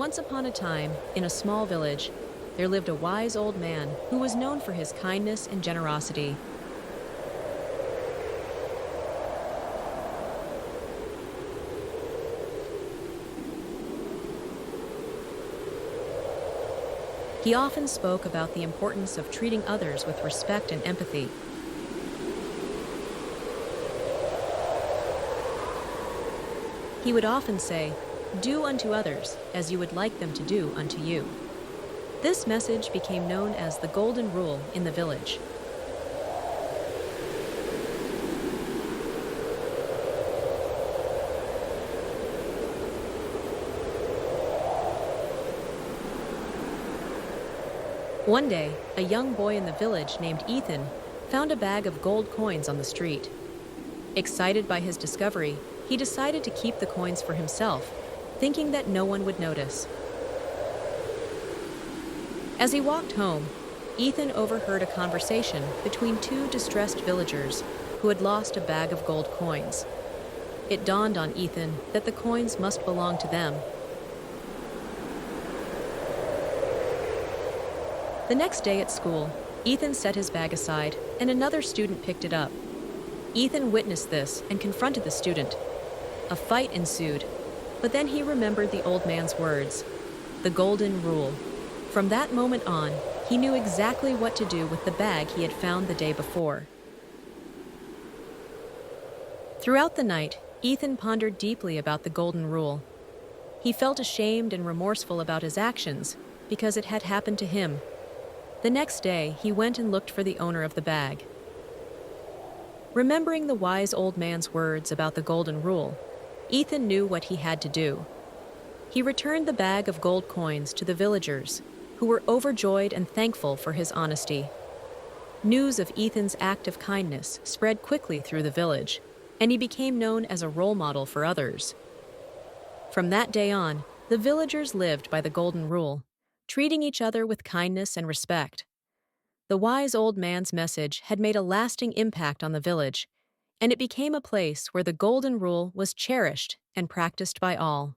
Once upon a time, in a small village, there lived a wise old man who was known for his kindness and generosity. He often spoke about the importance of treating others with respect and empathy. He would often say, "Do unto others as you would like them to do unto you." This message became known as the Golden Rule in the village. One day, a young boy in the village named Ethan found a bag of gold coins on the street. Excited by his discovery, he decided to keep the coins for himself, thinking that no one would notice. As he walked home, Ethan overheard a conversation between two distressed villagers who had lost a bag of gold coins. It dawned on Ethan that the coins must belong to them. The next day at school, Ethan set his bag aside and another student picked it up. Ethan witnessed this and confronted the student. A fight ensued, but then he remembered the old man's words, the Golden Rule. From that moment on, he knew exactly what to do with the bag he had found the day before. Throughout the night, Ethan pondered deeply about the Golden Rule. He felt ashamed and remorseful about his actions because it had happened to him. The next day, he went and looked for the owner of the bag. Remembering the wise old man's words about the Golden Rule, Ethan knew what he had to do. He returned the bag of gold coins to the villagers, who were overjoyed and thankful for his honesty. News of Ethan's act of kindness spread quickly through the village, and he became known as a role model for others. From that day on, the villagers lived by the Golden Rule, treating each other with kindness and respect. The wise old man's message had made a lasting impact on the village, and it became a place where the Golden Rule was cherished and practiced by all.